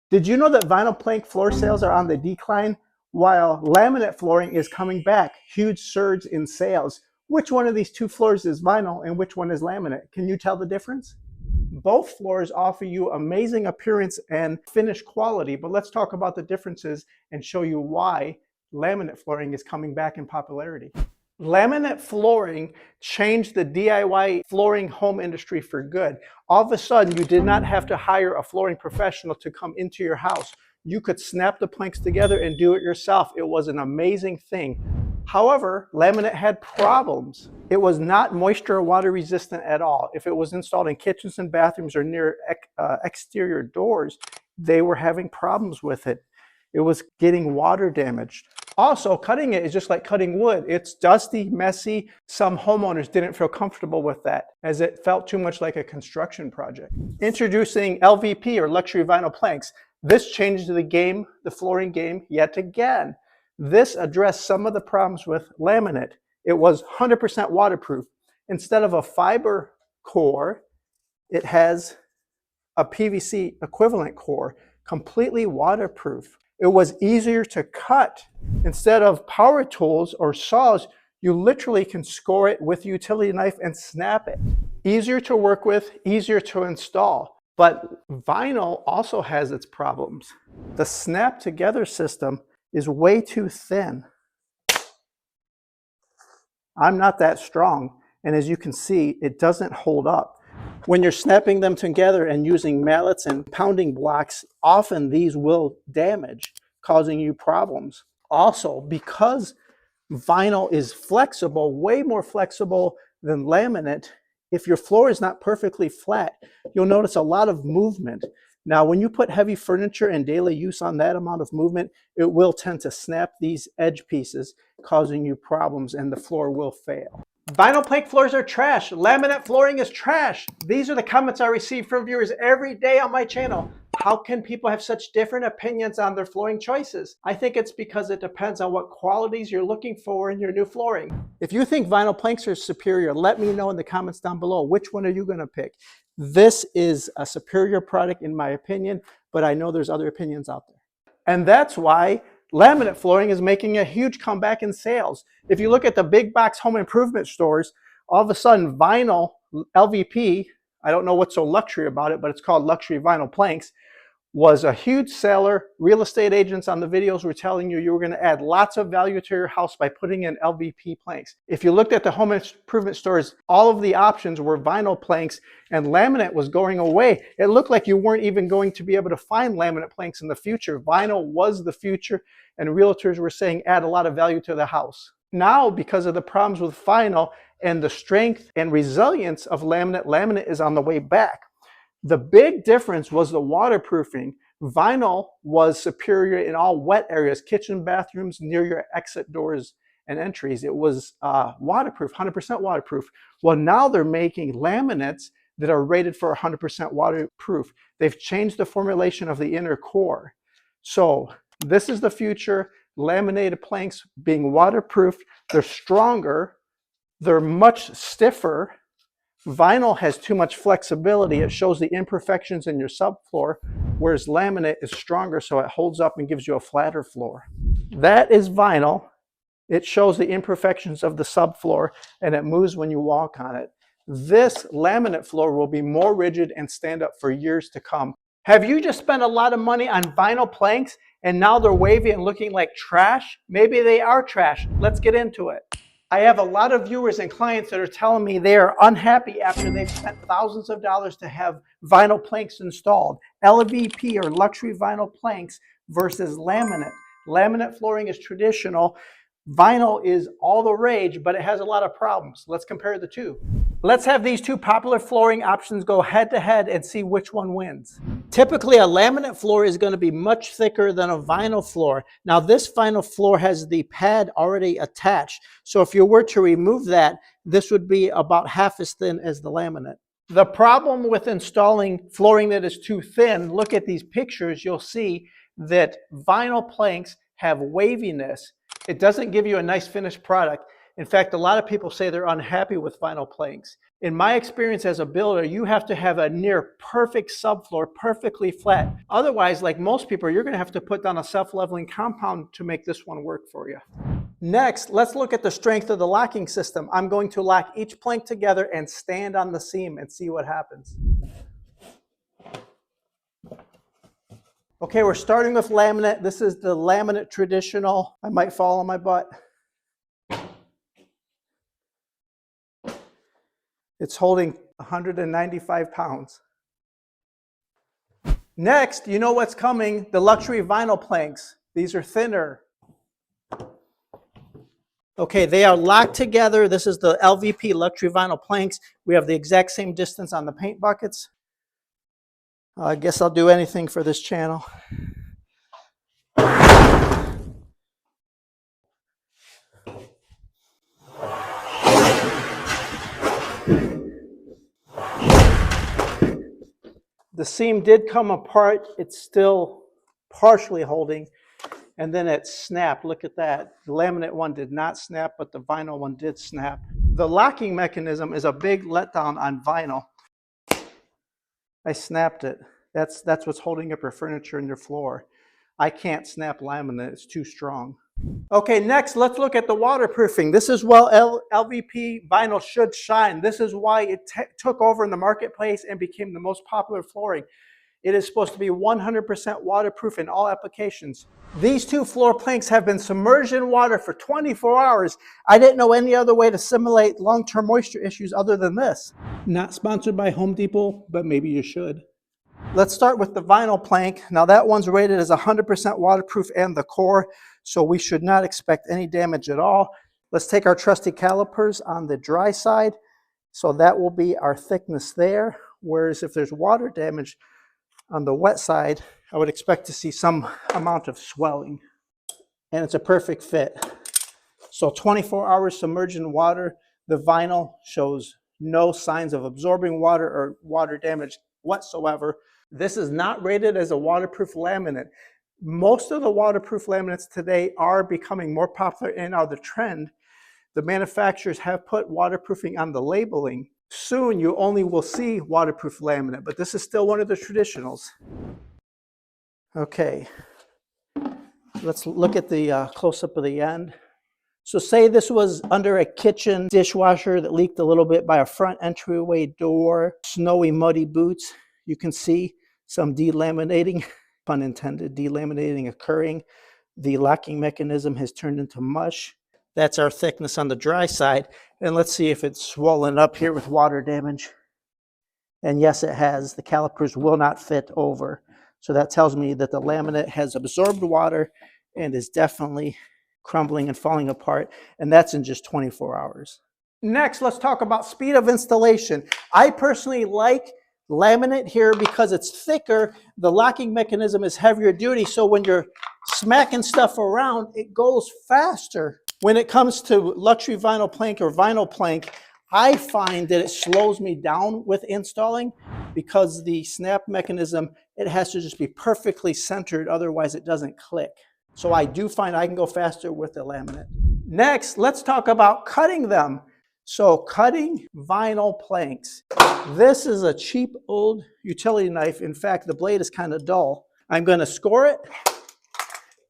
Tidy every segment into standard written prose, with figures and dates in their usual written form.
Did you know that vinyl plank floor sales are on the decline while laminate flooring is coming back? Huge surge in sales. Which one of these two floors is vinyl and which one is laminate? Can you tell the difference? Both floors offer you amazing appearance and finish quality, but let's talk about the differences and show you why laminate flooring is coming back in popularity. Laminate flooring changed the DIY flooring home industry for good. All of a sudden, you did not have to hire a flooring professional to come into your house. You could snap the planks together and do it yourself. It was an amazing thing. However, laminate had problems. It was not moisture or water resistant at all. If it was installed in kitchens and bathrooms or near exterior doors, they were having problems with it. It was getting water damaged. Also, cutting it is just like cutting wood. It's dusty, messy. Some homeowners didn't feel comfortable with that as it felt too much like a construction project. Introducing LVP or luxury vinyl planks. This changed the game, the flooring game, yet again. This addressed some of the problems with laminate. It was 100% waterproof. Instead of a fiber core, it has a PVC equivalent core, completely waterproof. It was easier to cut. Instead of power tools or saws, you literally can score it with a utility knife and snap it. Easier to work with, easier to install. But vinyl also has its problems. The snap together system is way too thin. I'm not that strong, and as you can see, it doesn't hold up. When you're snapping them together and using mallets and pounding blocks, often these will damage, causing you problems. Also, because vinyl is flexible, way more flexible than laminate, if your floor is not perfectly flat, you'll notice a lot of movement. Now, when you put heavy furniture and daily use on that amount of movement, it will tend to snap these edge pieces, causing you problems, and the floor will fail. Vinyl plank floors are trash. Laminate flooring is trash. These are the comments I receive from viewers every day on my channel. How can people have such different opinions on their flooring choices? I think it's because it depends on what qualities you're looking for in your new flooring. If you think vinyl planks are superior, let me know in the comments down below. Which one are you going to pick? This is a superior product in my opinion, but I know there's other opinions out there. And that's why laminate flooring is making a huge comeback in sales. If you look at the big box home improvement stores, all of a sudden vinyl LVP, I don't know what's so luxury about it, but it's called luxury vinyl planks, was a huge seller. Real estate agents on the videos were telling you were going to add lots of value to your house by putting in LVP planks. If you looked at the home improvement stores, all of the options were vinyl planks and laminate was going away. It looked like you weren't even going to be able to find laminate planks in the future. Vinyl was the future, and realtors were saying add a lot of value to the house. Now, because of the problems with vinyl and the strength and resilience of laminate is on the way back. The big difference was the waterproofing. Vinyl was superior in all wet areas, kitchen, bathrooms, near your exit doors and entries. It was waterproof, 100% waterproof. Well, now they're making laminates that are rated for 100% waterproof. They've changed the formulation of the inner core. So this is the future. Laminated planks being waterproof. They're stronger. They're much stiffer. Vinyl has too much flexibility. It shows the imperfections in your subfloor, whereas laminate is stronger, so it holds up and gives you a flatter floor. That is vinyl. It shows the imperfections of the subfloor, and it moves when you walk on it. This laminate floor will be more rigid and stand up for years to come. Have you just spent a lot of money on vinyl planks, and now they're wavy and looking like trash? Maybe they are trash. Let's get into it. I have a lot of viewers and clients that are telling me they are unhappy after they've spent thousands of dollars to have vinyl planks installed. LVP or luxury vinyl planks versus laminate. Laminate flooring is traditional. Vinyl is all the rage, but it has a lot of problems. Let's compare the two. Let's have these two popular flooring options go head to head and see which one wins. Typically, a laminate floor is going to be much thicker than a vinyl floor. Now, this vinyl floor has the pad already attached. So if you were to remove that, this would be about half as thin as the laminate. The problem with installing flooring that is too thin, look at these pictures, you'll see that vinyl planks have waviness. It doesn't give you a nice finished product. In fact, a lot of people say they're unhappy with vinyl planks. In my experience as a builder, you have to have a near perfect subfloor, perfectly flat. Otherwise, like most people, you're going to have to put down a self-leveling compound to make this one work for you. Next, let's look at the strength of the locking system. I'm going to lock each plank together and stand on the seam and see what happens. Okay, we're starting with laminate. This is the laminate traditional. I might fall on my butt. It's holding 195 pounds. Next, you know what's coming, the luxury vinyl planks. These are thinner. Okay, they are locked together. This is the LVP luxury vinyl planks. We have the exact same distance on the paint buckets. I guess I'll do anything for this channel. The seam did come apart. It's still partially holding, and then it snapped. Look at that. The laminate one did not snap, but the vinyl one did snap. The locking mechanism is a big letdown on vinyl. I snapped it. That's what's holding up your furniture and your floor. I can't snap laminate. It's too strong. Okay, next, let's look at the waterproofing. This is why LVP vinyl should shine. This is why it took over in the marketplace and became the most popular flooring. It is supposed to be 100% waterproof in all applications. These two floor planks have been submerged in water for 24 hours. I didn't know any other way to simulate long-term moisture issues other than this. Not sponsored by Home Depot, but maybe you should. Let's start with the vinyl plank. Now that one's rated as 100% waterproof and the core, so we should not expect any damage at all. Let's take our trusty calipers on the dry side. So that will be our thickness there. Whereas if there's water damage on the wet side, I would expect to see some amount of swelling. And it's a perfect fit. So 24 hours submerged in water. The vinyl shows no signs of absorbing water or water damage whatsoever. This is not rated as a waterproof laminate. Most of the waterproof laminates today are becoming more popular and are the trend. The manufacturers have put waterproofing on the labeling. Soon you only will see waterproof laminate, but this is still one of the traditionals. Okay, let's look at the close-up of the end. So say this was under a kitchen dishwasher that leaked a little bit by a front entryway door, snowy, muddy boots. You can see some delaminating, pun intended, delaminating occurring. The locking mechanism has turned into mush. That's our thickness on the dry side. And let's see if it's swollen up here with water damage. And yes, it has. The calipers will not fit over. So that tells me that the laminate has absorbed water and is definitely crumbling and falling apart. And that's in just 24 hours. Next, let's talk about speed of installation. I personally like laminate here because it's thicker. The locking mechanism is heavier duty. So when you're smacking stuff around, it goes faster. When it comes to luxury vinyl plank or vinyl plank, I find that it slows me down with installing because the snap mechanism, it has to just be perfectly centered. Otherwise it doesn't click. So I do find I can go faster with the laminate. Next, let's talk about cutting them. So cutting vinyl planks. This is a cheap old utility knife. In fact, the blade is kind of dull. I'm going to score it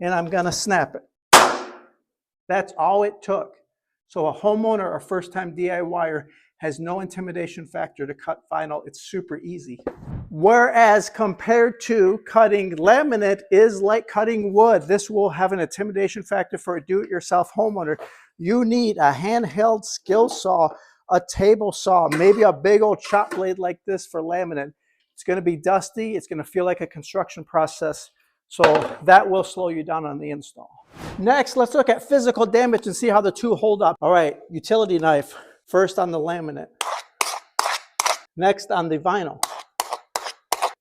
and I'm going to snap it. That's all it took. So a homeowner or first-time DIYer has no intimidation factor to cut vinyl. It's super easy. Whereas compared to cutting laminate is like cutting wood. This will have an intimidation factor for a do-it-yourself homeowner. You need a handheld skill saw, a table saw, maybe a big old chop blade like this for laminate. It's going to be dusty. It's going to feel like a construction process. So that will slow you down on the install. Next, let's look at physical damage and see how the two hold up. All right, utility knife. First on the laminate. Next on the vinyl.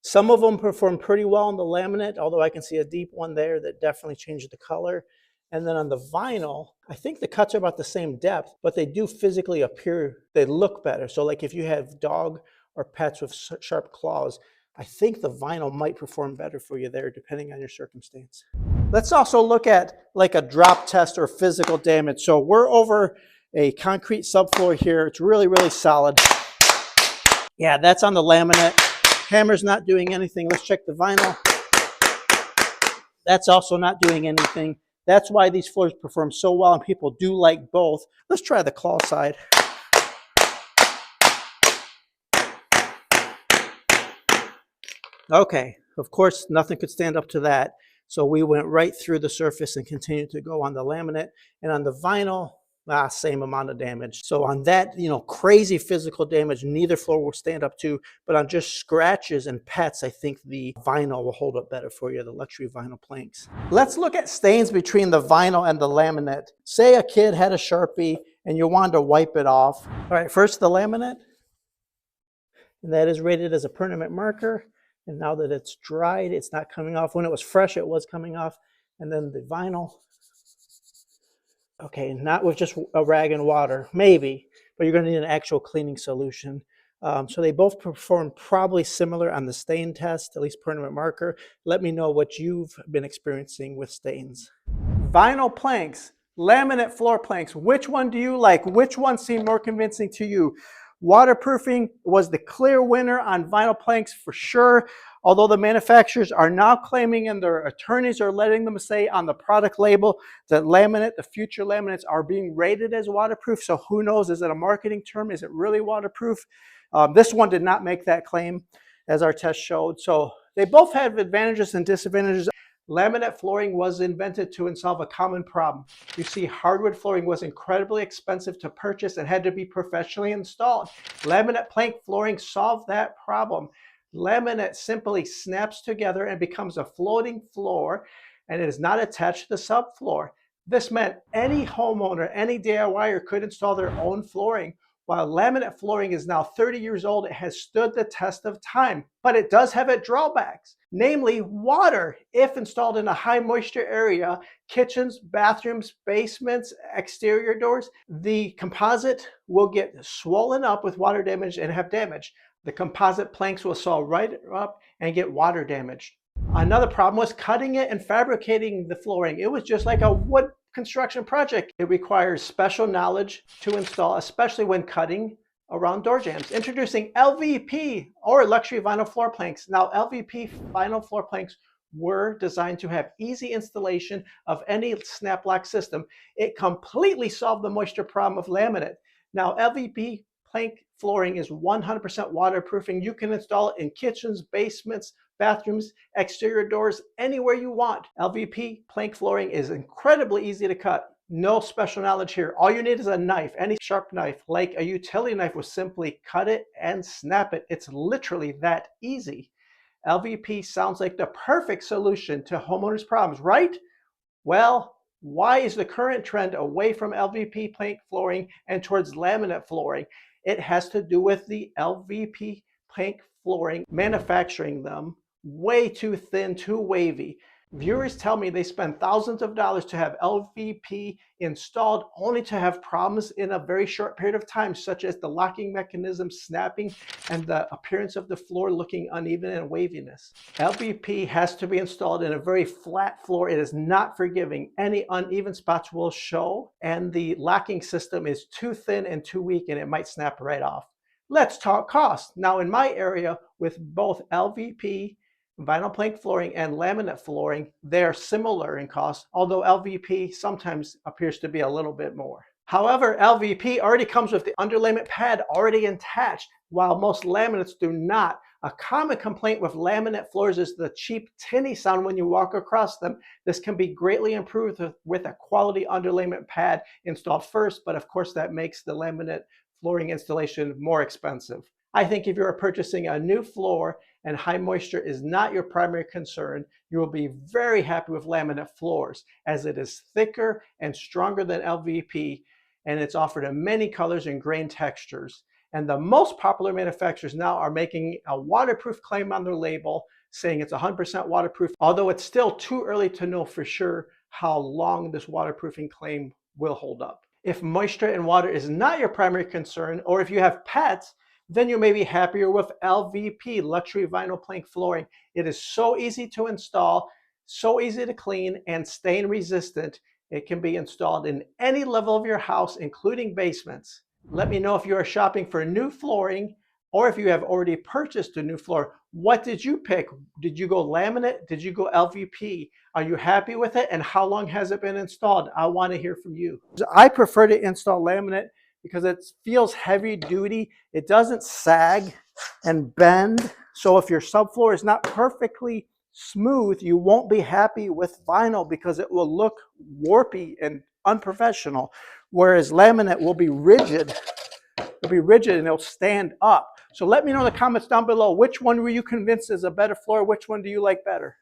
Some of them perform pretty well on the laminate, although I can see a deep one there that definitely changed the color. And then on the vinyl, I think the cuts are about the same depth, but they do physically appear, they look better. So like if you have dog or pets with sharp claws, I think the vinyl might perform better for you there, depending on your circumstance. Let's also look at like a drop test or physical damage. So we're over a concrete subfloor here. It's really, really solid. Yeah, that's on the laminate. Hammer's not doing anything. Let's check the vinyl. That's also not doing anything. That's why these floors perform so well, and people do like both. Let's try the claw side. Okay, of course, nothing could stand up to that. So we went right through the surface and continued to go on the laminate. And on the vinyl, same amount of damage. So on that, crazy physical damage, neither floor will stand up to. But on just scratches and pets, I think the vinyl will hold up better for you, the luxury vinyl planks. Let's look at stains between the vinyl and the laminate. Say a kid had a Sharpie and you wanted to wipe it off. All right, first the laminate. And that is rated as a permanent marker. And now that it's dried, it's not coming off. When it was fresh, it was coming off. And then the vinyl. Okay, not with just a rag and water, maybe, but you're going to need an actual cleaning solution. So they both perform probably similar on the stain test, at least permanent marker. Let me know what you've been experiencing with stains. Vinyl planks, laminate floor planks, which one do you like? Which one seemed more convincing to you? Waterproofing was the clear winner on vinyl planks for sure, although the manufacturers are now claiming, and their attorneys are letting them say on the product label, that the future laminates are being rated as waterproof. So who knows, is it a marketing term? Is it really waterproof? This one did not make that claim, as our test showed. So they both have advantages and disadvantages. Laminate flooring was invented to solve a common problem. You see, hardwood flooring was incredibly expensive to purchase and had to be professionally installed. Laminate plank flooring solved that problem. Laminate simply snaps together and becomes a floating floor, and it is not attached to the subfloor. This meant any homeowner, any DIYer could install their own flooring. While laminate flooring is now 30 years old, it has stood the test of time, but it does have its drawbacks, namely water. If installed in a high moisture area, kitchens, bathrooms, basements, exterior doors, the composite will get swollen up with water damage and have damage. The composite planks will swell right up and get water damaged. Another problem was cutting it and fabricating the flooring. It was just like a wood construction project. It requires special knowledge to install, especially when cutting around door jambs. Introducing LVP, or luxury vinyl floor planks. Now, LVP vinyl floor planks were designed to have easy installation of any snap lock system. It completely solved the moisture problem of laminate. Now, LVP plank flooring is 100% waterproofing. You can install it in kitchens, basements, bathrooms, exterior doors, anywhere you want. LVP plank flooring is incredibly easy to cut. No special knowledge here. All you need is a knife, any sharp knife, like a utility knife, will simply cut it and snap it. It's literally that easy. LVP sounds like the perfect solution to homeowners' problems, right? Well, why is the current trend away from LVP plank flooring and towards laminate flooring? It has to do with the LVP plank flooring, manufacturing them way too thin, too wavy. Viewers tell me they spend thousands of dollars to have LVP installed, only to have problems in a very short period of time, such as the locking mechanism snapping and the appearance of the floor looking uneven and waviness. LVP has to be installed in a very flat floor. It is not forgiving. Any uneven spots will show, and the locking system is too thin and too weak, and it might snap right off. Let's talk cost. Now, in my area, with both LVP vinyl plank flooring and laminate flooring, they are similar in cost, although LVP sometimes appears to be a little bit more. However, LVP already comes with the underlayment pad already attached, while most laminates do not. A common complaint with laminate floors is the cheap tinny sound when you walk across them. This can be greatly improved with a quality underlayment pad installed first, but of course that makes the laminate flooring installation more expensive. I think if you are purchasing a new floor and high moisture is not your primary concern, you will be very happy with laminate floors, as it is thicker and stronger than LVP, and it's offered in many colors and grain textures. And the most popular manufacturers now are making a waterproof claim on their label, saying it's 100% waterproof, although it's still too early to know for sure how long this waterproofing claim will hold up. If moisture and water is not your primary concern, or if you have pets, then you may be happier with LVP, luxury vinyl plank flooring. It is so easy to install, so easy to clean, and stain resistant. It can be installed in any level of your house, including basements. Let me know if you are shopping for new flooring Or if you have already purchased a new floor, what did you pick? Did you go laminate? Did you go LVP? Are you happy with it? And how long has it been installed? I want to hear from you. I prefer to install laminate because it feels heavy duty. It doesn't sag and bend. So if your subfloor is not perfectly smooth, you won't be happy with vinyl because it will look warpy and unprofessional. Whereas laminate will be rigid. It'll be rigid and it'll stand up. So let me know in the comments down below, which one were you convinced is a better floor? Which one do you like better?